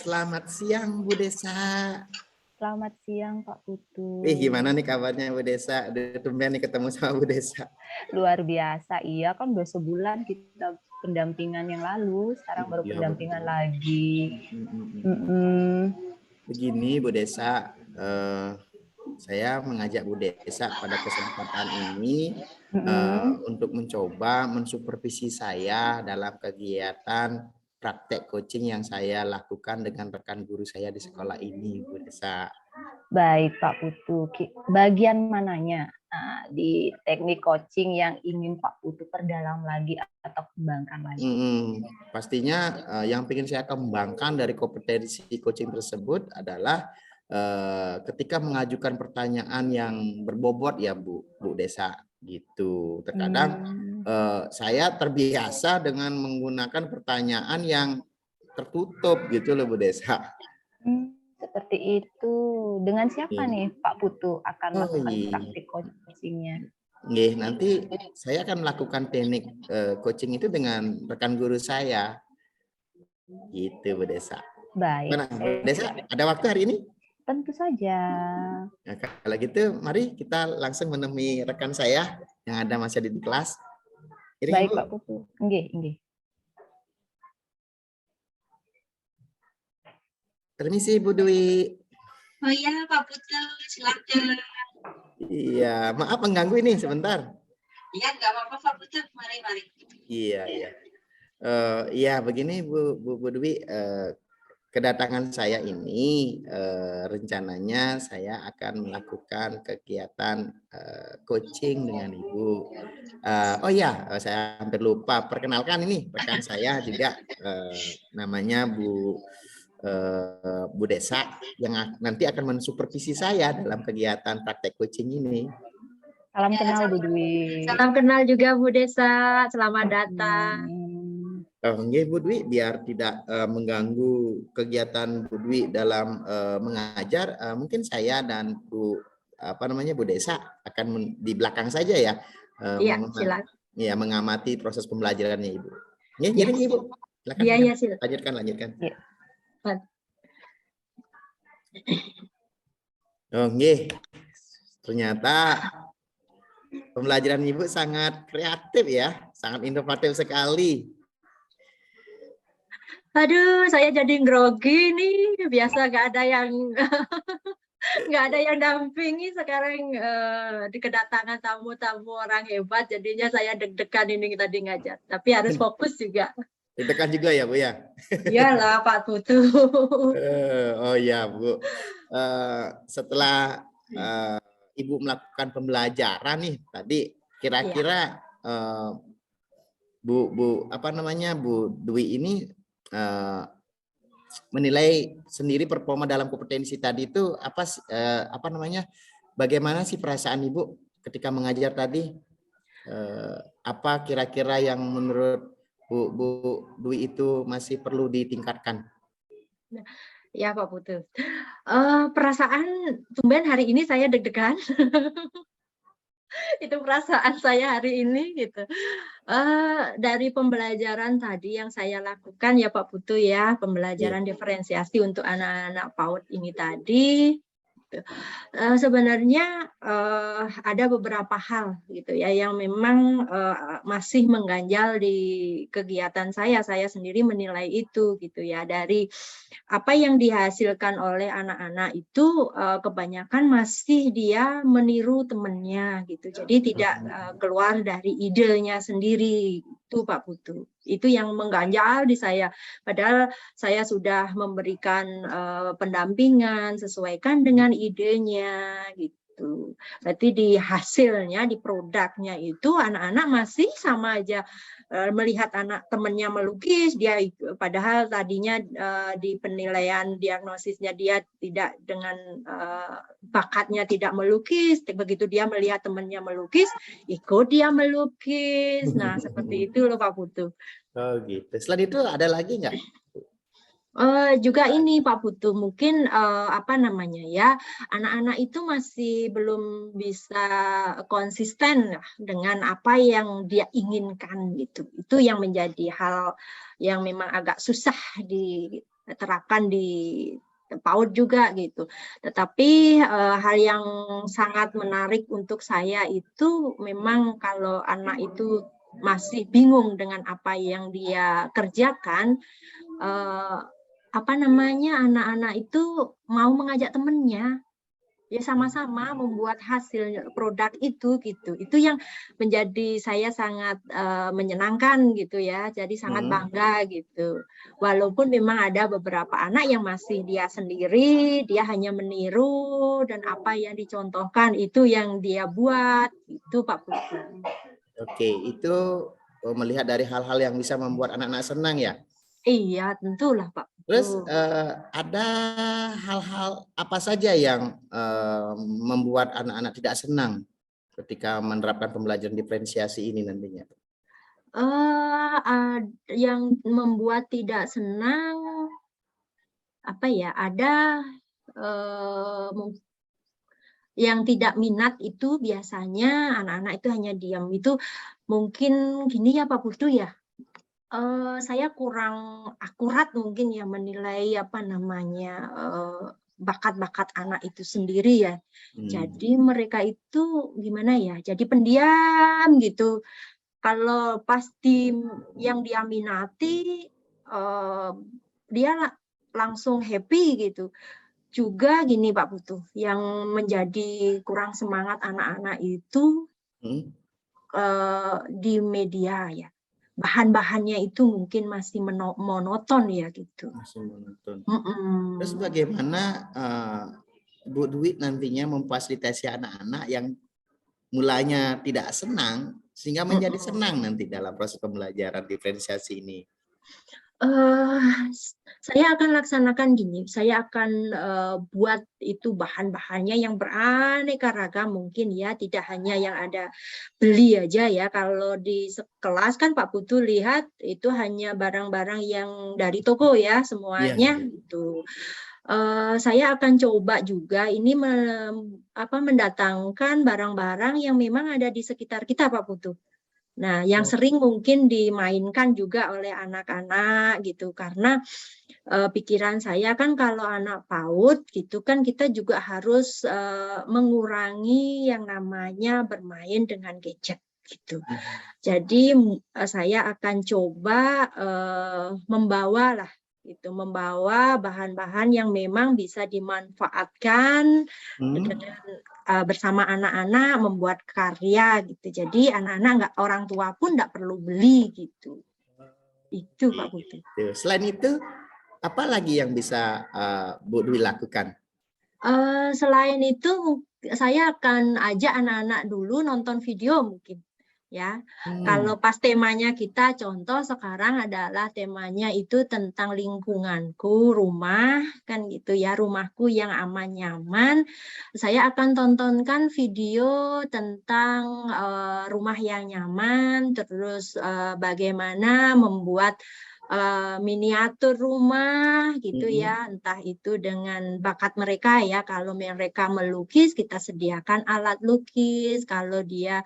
selamat siang Bu Desa. Selamat siang Pak Putu. Gimana nih kabarnya Bu Desa? Udah tumben nih ketemu sama Bu Desa. Luar biasa, iya kan udah sebulan kita pendampingan yang lalu, sekarang baru pendampingan lagi. Begini Bu Desa, saya mengajak Bu Desa pada kesempatan ini untuk mencoba mensupervisi saya dalam kegiatan praktek coaching yang saya lakukan dengan rekan guru saya di sekolah ini, Bu Desa. Baik Pak Putu, bagian mananya di teknik coaching yang ingin Pak Putu perdalam lagi atau kembangkan lagi? Pastinya yang ingin saya kembangkan dari kompetensi coaching tersebut adalah ketika mengajukan pertanyaan yang berbobot ya Bu Desa gitu. Terkadang saya terbiasa dengan menggunakan pertanyaan yang tertutup gitu loh Bu Desa. Seperti itu. Dengan siapa nih Pak Putu akan melakukan praktik coachingnya? Nanti saya akan melakukan teknik coaching itu dengan rekan guru saya. Gitu Bu Desa. Baik. Bu Desa, ada waktu hari ini? Tentu saja. Nah, kalau gitu, mari kita langsung menemui rekan saya yang ada masih di kelas. Baik Pak Putu. Nggih. Permisi Bu Dwi. Oh iya Pak Putu, silakan. Iya, maaf mengganggu ini sebentar. Iya, nggak apa-apa Pak Putu, mari. Iya. Iya, begini Bu Dwi, kedatangan saya ini rencananya saya akan melakukan kegiatan coaching dengan Ibu. Oh iya, saya hampir lupa perkenalkan ini rekan saya juga namanya Bu Desa yang nanti akan mensupervisi saya dalam kegiatan praktek coaching ini. Salam kenal Bu Dwi. Salam kenal juga Bu Desa, selamat datang. Nggih Bu Dwi, biar tidak mengganggu kegiatan Bu Dwi dalam mengajar, mungkin saya dan Bu Desa akan di belakang saja ya. Iya, silakan. Ya, mengamati proses pembelajarannya Ibu. Jadi Ibu, silakan. Iya, silakan. Lanjutkan. Ya. Nggih. Ternyata pembelajaran Ibu sangat kreatif ya, sangat inovatif sekali. Aduh, saya jadi grogi nih. Biasa nggak ada yang dampingi. Sekarang kedatangan tamu-tamu orang hebat, jadinya saya deg-degan ini tadi ngajar. Tapi harus fokus juga. Deg-degan juga ya Bu ya? Iyalah Pak Putu. Oh ya Bu. Setelah Ibu melakukan pembelajaran nih tadi, kira-kira Bu Dwi ini menilai sendiri performa dalam kompetensi tadi itu bagaimana sih perasaan Ibu ketika mengajar tadi? Apa kira-kira yang menurut Bu Dwi itu masih perlu ditingkatkan? Ya Pak Putu. Perasaan tumben hari ini saya deg-degan. Itu perasaan saya hari ini gitu. Dari pembelajaran tadi yang saya lakukan ya Pak Putu ya, pembelajaran diferensiasi untuk anak-anak PAUD ini tadi. Sebenarnya ada beberapa hal gitu ya yang memang masih mengganjal di kegiatan saya sendiri menilai itu gitu ya, dari apa yang dihasilkan oleh anak-anak itu kebanyakan masih dia meniru temannya gitu, jadi tidak keluar dari idenya sendiri itu Pak Putu. Itu yang mengganjal di saya, padahal saya sudah memberikan pendampingan sesuaikan dengan idenya gitu. Berarti di hasilnya, di produknya itu anak-anak masih sama aja melihat anak temannya melukis, dia padahal tadinya di penilaian diagnosisnya dia tidak dengan bakatnya tidak melukis, begitu dia melihat temannya melukis, ikut dia melukis. Nah, seperti itu loh Pak Putu. Oh gitu. Selain itu ada lagi nggak? Juga ini Pak Putu, mungkin anak-anak itu masih belum bisa konsisten dengan apa yang dia inginkan gitu. Itu yang menjadi hal yang memang agak susah terapkan di PAUD juga gitu. Tetapi hal yang sangat menarik untuk saya itu memang kalau anak itu masih bingung dengan apa yang dia kerjakan, anak-anak itu mau mengajak temannya, ya sama-sama membuat hasil produk itu gitu. Itu yang menjadi saya sangat menyenangkan gitu ya. Jadi sangat bangga gitu. Walaupun memang ada beberapa anak yang masih dia sendiri, dia hanya meniru dan apa yang dicontohkan itu yang dia buat. Itu Pak Putu. Oke, itu melihat dari hal-hal yang bisa membuat anak-anak senang ya. Iya, tentulah Pak. Terus ada hal-hal apa saja yang membuat anak-anak tidak senang ketika menerapkan pembelajaran diferensiasi ini nantinya? Yang membuat tidak senang apa ya? Ada yang tidak minat itu biasanya anak-anak itu hanya diam. Itu mungkin gini ya Pak Putu ya. Saya kurang akurat mungkin ya menilai bakat-bakat anak itu sendiri ya. Jadi mereka itu gimana ya? Jadi pendiam gitu. Kalau pasti yang dia minati, dia langsung happy gitu. Juga gini Pak Putu, yang menjadi kurang semangat anak-anak itu di media ya. Bahan-bahannya itu mungkin masih monoton ya gitu. Masih monoton. Terus bagaimana Bu Dwi nantinya memfasilitasi anak-anak yang mulanya tidak senang sehingga menjadi senang nanti dalam proses pembelajaran diferensiasi ini? Saya akan laksanakan gini, saya akan buat itu bahan-bahannya yang beraneka ragam mungkin ya, tidak hanya yang ada beli aja ya. Kalau di kelas kan Pak Putu lihat itu hanya barang-barang yang dari toko ya semuanya itu. Saya akan coba juga ini mendatangkan barang-barang yang memang ada di sekitar kita Pak Putu. Nah, yang sering mungkin dimainkan juga oleh anak-anak gitu, karena pikiran saya kan kalau anak PAUD gitu kan kita juga harus mengurangi yang namanya bermain dengan gadget gitu. Jadi saya akan coba membawa bahan-bahan yang memang bisa dimanfaatkan dengan bersama anak-anak membuat karya gitu. Jadi anak-anak orang tua pun nggak perlu beli gitu. Itu Pak Putu. Selain itu, apa lagi yang bisa Bu Dwi lakukan? Selain itu, saya akan ajak anak-anak dulu nonton video mungkin. Ya, kalau pas temanya kita contoh sekarang adalah temanya itu tentang lingkunganku, rumah kan gitu ya, rumahku yang aman nyaman. Saya akan tontonkan video tentang rumah yang nyaman, terus bagaimana membuat miniatur rumah gitu ya, entah itu dengan bakat mereka ya. Kalau mereka melukis, kita sediakan alat lukis. Kalau dia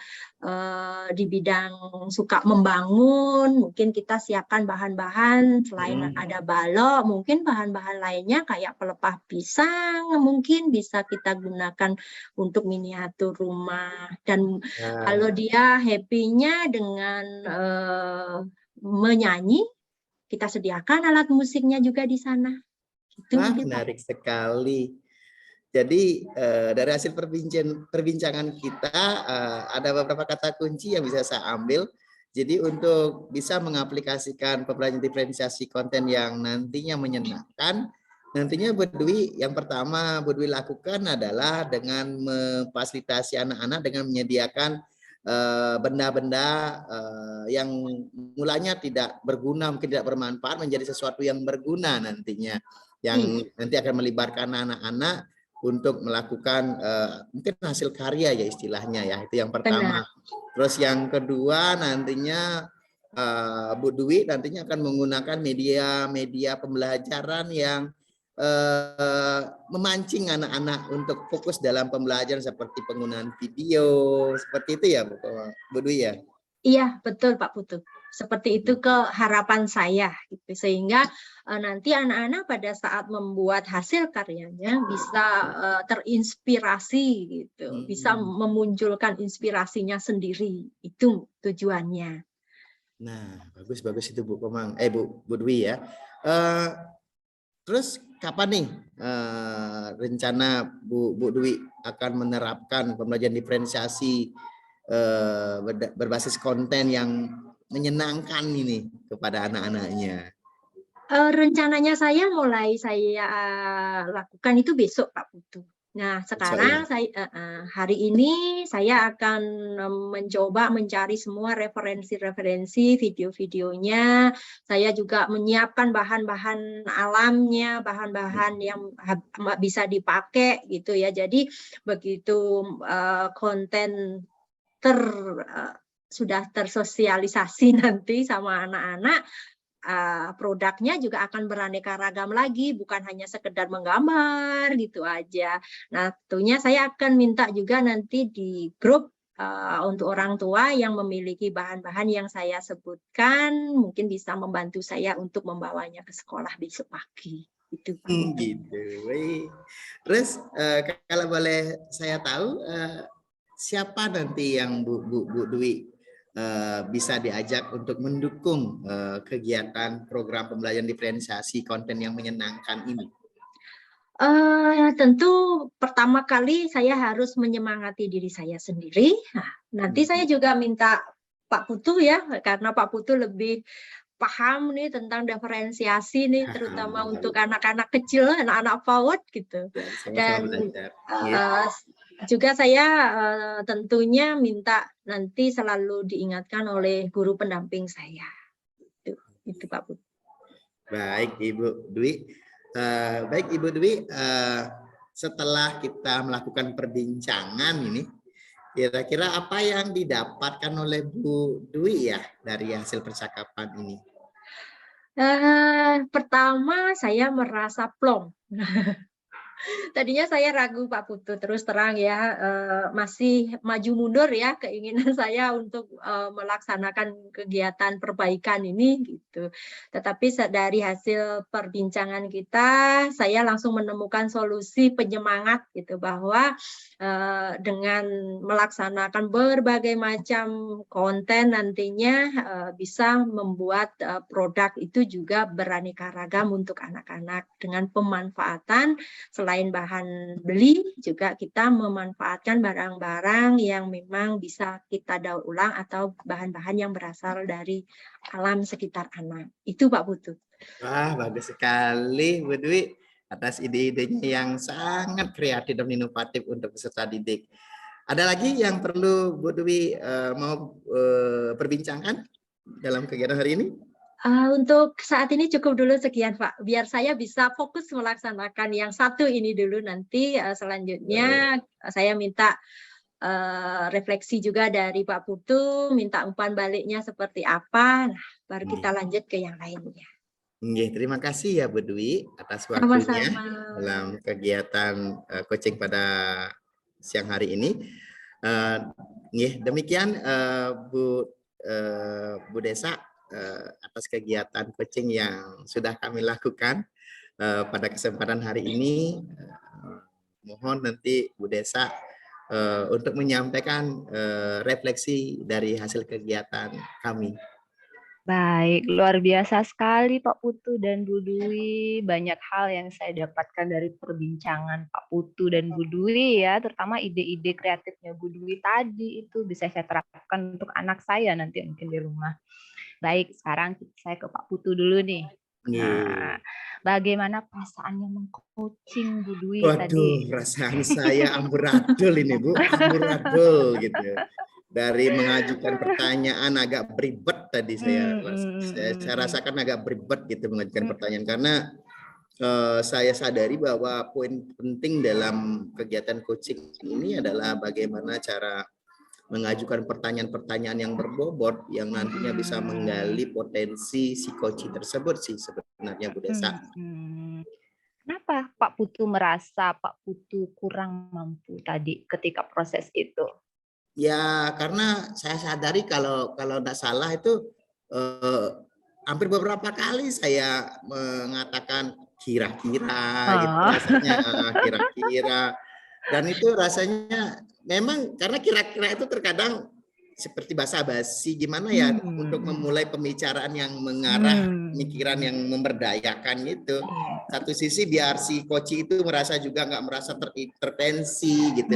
di bidang suka membangun, mungkin kita siapkan bahan-bahan selain ada balok, mungkin bahan-bahan lainnya kayak pelepah pisang mungkin bisa kita gunakan untuk miniatur rumah. Dan kalau dia happy-nya dengan menyanyi, kita sediakan alat musiknya juga di sana. Itu menarik sekali. Jadi dari hasil perbincangan kita ada beberapa kata kunci yang bisa saya ambil. Jadi untuk bisa mengaplikasikan pembelajaran diferensiasi konten yang nantinya menyenangkan, nantinya Bu Dwi yang pertama Bu Dwi lakukan adalah dengan memfasilitasi anak-anak dengan menyediakan benda-benda yang mulanya tidak berguna, mungkin tidak bermanfaat menjadi sesuatu yang berguna nantinya, yang nanti akan melibatkan anak-anak untuk melakukan mungkin hasil karya ya istilahnya ya, itu yang pertama. Terus yang kedua nantinya Bu Dwi nantinya akan menggunakan media pembelajaran yang memancing anak-anak untuk fokus dalam pembelajaran seperti penggunaan video, seperti itu ya Bu Dwi ya? Iya, betul Pak Putu. Seperti itu ke harapan saya gitu. Sehingga nanti anak-anak pada saat membuat hasil karyanya bisa terinspirasi gitu, bisa memunculkan inspirasinya sendiri. Itu tujuannya. Nah, bagus itu Bu Komang, Bu Dwi ya. Terus kapan nih rencana Bu Dwi akan menerapkan pembelajaran diferensiasi berbasis konten yang menyenangkan ini kepada anak-anaknya? Rencananya saya lakukan itu besok Pak Putu. Nah, sekarang hari ini saya akan mencoba mencari semua referensi-referensi video-videonya. Saya juga menyiapkan bahan-bahan alamnya, bahan-bahan yang bisa dipakai gitu ya. Jadi begitu konten sudah tersosialisasi nanti sama anak-anak, produknya juga akan beraneka ragam lagi, bukan hanya sekedar menggambar gitu aja. Nah, tentunya saya akan minta juga nanti di grup untuk orang tua yang memiliki bahan-bahan yang saya sebutkan, mungkin bisa membantu saya untuk membawanya ke sekolah besok pagi. Gitu, Pak. Gitu. Terus kalau boleh saya tahu, siapa nanti yang Bu Dwi bisa diajak untuk mendukung kegiatan program pembelajaran diferensiasi konten yang menyenangkan ini? Tentu pertama kali saya harus menyemangati diri saya sendiri. Nah, nanti saya juga minta Pak Putu ya, karena Pak Putu lebih paham nih tentang diferensiasi nih, terutama untuk anak-anak kecil, anak-anak PAUD gitu. Dan juga saya tentunya minta nanti selalu diingatkan oleh guru pendamping saya. Itu Pak Putu. Baik Ibu Dwi. Baik Ibu Dwi, setelah kita melakukan perbincangan ini, kira-kira apa yang didapatkan oleh Bu Dwi ya dari hasil percakapan ini? Pertama saya merasa plong. Tadinya saya ragu Pak Putu, terus terang ya, masih maju mundur ya keinginan saya untuk melaksanakan kegiatan perbaikan ini gitu. Tetapi dari hasil perbincangan kita, saya langsung menemukan solusi penyemangat gitu, bahwa dengan melaksanakan berbagai macam konten nantinya bisa membuat produk itu juga beraneka ragam untuk anak-anak dengan pemanfaatan. Selain bahan beli, juga kita memanfaatkan barang-barang yang memang bisa kita daur ulang atau bahan-bahan yang berasal dari alam sekitar anak. Itu Pak Putu. Wah, bagus sekali Bu Dwi atas ide-idenya yang sangat kreatif dan inovatif untuk peserta didik. Ada lagi yang perlu Bu Dwi mau perbincangkan dalam kegiatan hari ini? Untuk saat ini cukup dulu sekian Pak, biar saya bisa fokus melaksanakan yang satu ini dulu. Nanti selanjutnya saya minta refleksi juga dari Pak Putu, minta umpan baliknya seperti apa, nah, baru kita lanjut ke yang lainnya. Terima kasih ya Bu Dwi atas waktunya dalam kegiatan coaching pada siang hari ini. Demikian Bu Desa, atas kegiatan coaching yang sudah kami lakukan pada kesempatan hari ini. Mohon nanti Bu Desa untuk menyampaikan refleksi dari hasil kegiatan kami. Baik, luar biasa sekali Pak Putu dan Bu Dwi. Banyak hal yang saya dapatkan dari perbincangan Pak Putu dan Bu Dwi ya, terutama ide-ide kreatifnya Bu Dwi tadi itu bisa saya terapkan untuk anak saya nanti mungkin di rumah. Baik, sekarang saya ke Pak Putu dulu nih. Nah, bagaimana perasaannya meng-coaching Bu Dwi tadi? Waduh, perasaan saya amburadul ini Bu, amburadul gitu. Dari mengajukan pertanyaan agak beribet tadi saya rasakan agak beribet gitu mengajukan pertanyaan, karena saya sadari bahwa poin penting dalam kegiatan coaching ini adalah bagaimana cara mengajukan pertanyaan-pertanyaan yang berbobot yang nantinya bisa menggali potensi si coaching tersebut sih sebenarnya Bu Desa. Kenapa Pak Putu merasa Pak Putu kurang mampu tadi ketika proses itu? Ya karena saya sadari kalau tidak salah itu eh, hampir beberapa kali saya mengatakan kira-kira gitu Oh. rasanya, kira-kira. Dan itu rasanya memang karena kira-kira itu terkadang seperti basa-basi gimana ya untuk memulai pembicaraan yang mengarah pemikiran yang memberdayakan gitu. Satu sisi biar si koci itu merasa juga nggak merasa terintervensi gitu.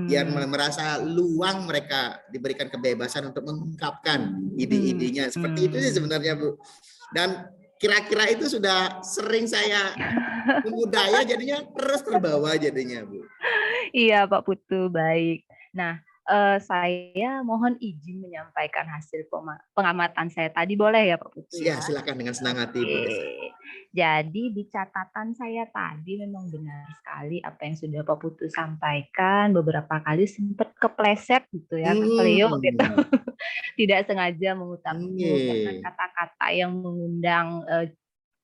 Biar merasa luang mereka diberikan kebebasan untuk mengungkapkan ide-idenya. Seperti itu sih sebenarnya Bu. Dan kira-kira itu sudah sering saya membudaya jadinya terus terbawa jadinya Bu. Iya Pak Putu, baik. Nah, saya mohon izin menyampaikan hasil pengamatan saya tadi, boleh ya Pak Putu Ya, ya? silakan dengan senang hati Bu Desa. Jadi di catatan saya tadi memang benar sekali apa yang sudah Pak Putu sampaikan, beberapa kali sempat kepleset gitu ya, keselio gitu. Tidak sengaja mengucapkan kata-kata yang mengundang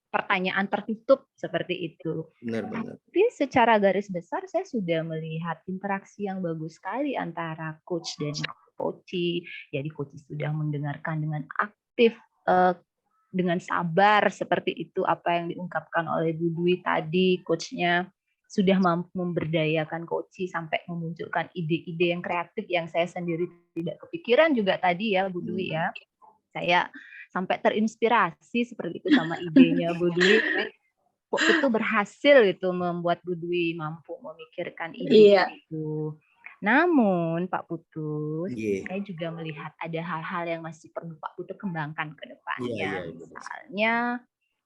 pertanyaan tertutup seperti itu. Benar-benar. Tapi secara garis besar saya sudah melihat interaksi yang bagus sekali antara coach dan coachee. Jadi coachee sudah mendengarkan dengan aktif, dengan sabar seperti itu apa yang diungkapkan oleh Bu Dwi tadi. Coachnya sudah mampu memberdayakan coachee sampai memunculkan ide-ide yang kreatif yang saya sendiri tidak kepikiran juga tadi ya Bu Dwi ya. Saya sampai terinspirasi seperti itu sama idenya Bu Dwi. Kok itu berhasil itu membuat Bu Dwi mampu memikirkan ide itu. Namun Pak Putu, saya juga melihat ada hal-hal yang masih perlu Pak Putu kembangkan ke depannya. Misalnya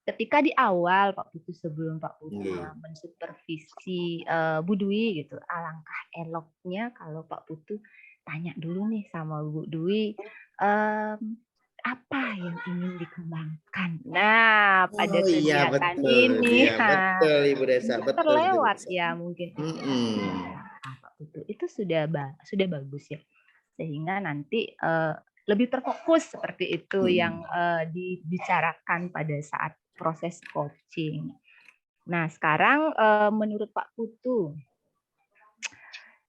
ketika di awal Pak Putu sebelum Pak Putu mensupervisi Bu Dwi gitu, alangkah eloknya kalau Pak Putu tanya dulu nih sama Bu Dwi, apa yang ingin dikembangkan. Nah, pada kegiatan ini betul Ibu Desa, betul terlewat ya mungkin Pak Putu. Itu sudah bagus ya. Sehingga nanti lebih terfokus seperti itu yang dibicarakan pada saat proses coaching. Nah, sekarang menurut Pak Putu,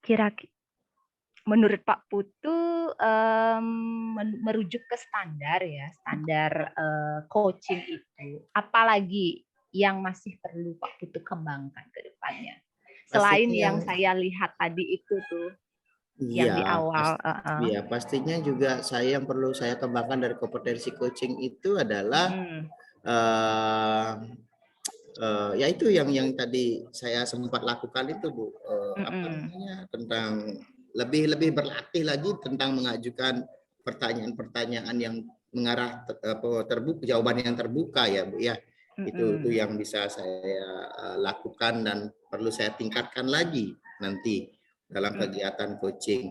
kira-kira menurut Pak Putu merujuk ke standar ya, standar coaching itu, apalagi yang masih perlu Pak Putu kembangkan ke depannya? Selain yang saya lihat tadi itu tuh, yang di awal. Iya, pastinya juga yang perlu saya kembangkan dari kompetensi coaching itu adalah ya itu yang tadi saya sempat lakukan itu Bu, apa namanya, tentang lebih berlatih lagi tentang mengajukan pertanyaan-pertanyaan yang mengarah terbuka, jawaban yang terbuka ya Bu ya. Itu yang bisa saya lakukan dan perlu saya tingkatkan lagi nanti dalam kegiatan coaching.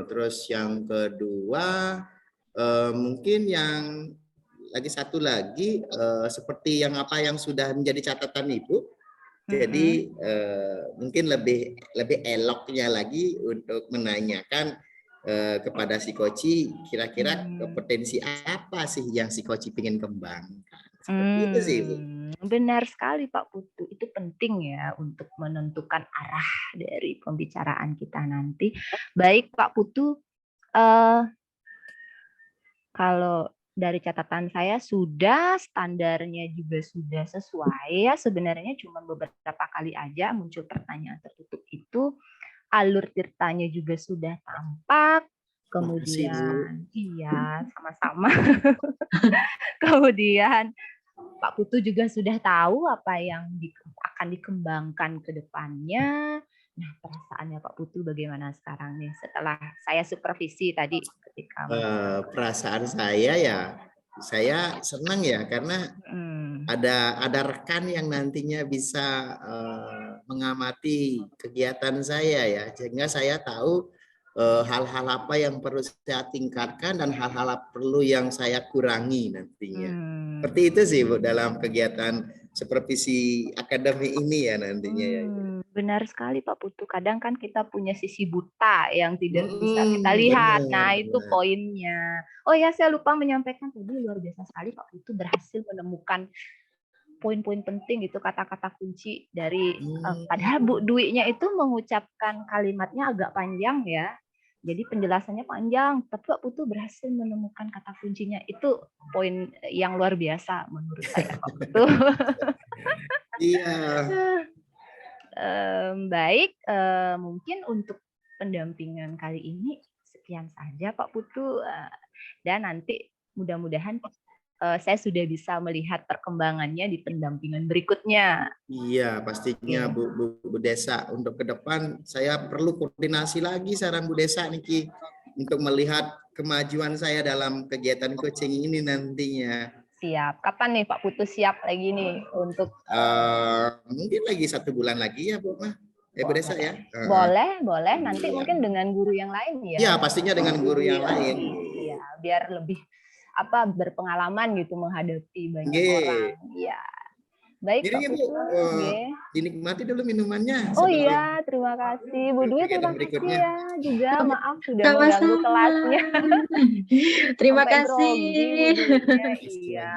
Terus yang kedua mungkin yang satu lagi seperti apa yang sudah menjadi catatan Ibu. Jadi mungkin lebih eloknya lagi untuk menanyakan kepada si coachee kira-kira kompetensi apa sih yang si coachee ingin kembangkan. Seperti itu sih Bu. Benar sekali Pak Putu, itu penting ya untuk menentukan arah dari pembicaraan kita nanti. Baik Pak Putu, kalau dari catatan saya sudah standarnya juga sudah sesuai ya, sebenarnya cuma beberapa kali aja muncul pertanyaan tertutup itu, alur ceritanya juga sudah tampak, kemudian iya sama-sama. Kemudian Pak Putu juga sudah tahu apa yang akan dikembangkan ke depannya. Nah, perasaannya Pak Putu bagaimana sekarang nih setelah saya supervisi tadi ketika perasaan saya ya, saya senang ya karena ada rekan yang nantinya bisa mengamati kegiatan saya ya, sehingga saya tahu hal-hal apa yang perlu saya tingkatkan dan hal-hal perlu yang saya kurangi nantinya. Seperti itu sih Bu dalam kegiatan supervisi akademi ini ya nantinya ya. Benar sekali Pak Putu. Kadang kan kita punya sisi buta yang tidak bisa kita lihat. Nah, itu poinnya. Oh ya, saya lupa menyampaikan tadi, luar biasa sekali Pak Putu berhasil menemukan poin-poin penting itu, kata-kata kunci dari padahal Bu Dwi-nya itu mengucapkan kalimatnya agak panjang ya. Jadi penjelasannya panjang, tapi Pak Putu berhasil menemukan kata kuncinya. Itu poin yang luar biasa menurut saya, Pak Putu. Iya. Baik, mungkin untuk pendampingan kali ini sekian saja Pak Putu, dan nanti mudah-mudahan saya sudah bisa melihat perkembangannya di pendampingan berikutnya. Iya, pastinya Bu Desa. Untuk ke depan saya perlu koordinasi lagi saran Bu Desa Niki untuk melihat kemajuan saya dalam kegiatan coaching ini nantinya. Siap. Kapan nih Pak Putu siap lagi nih untuk mungkin lagi 1 bulan lagi ya Bu Mah. Bu Desa ya. Boleh. Nanti mungkin dengan guru yang lain ya. Iya, pastinya dengan guru yang lain. Iya, biar lebih berpengalaman gitu menghadapi banyak orang. Iya. Baik, Pak Putu. Dinikmati dulu minumannya. Oh iya, terima kasih. Bu Dwi, terima kasih ya juga. Maaf sudah mengganggu kelasnya. Terima kasih. Grogi, Bu Dwi. Iya.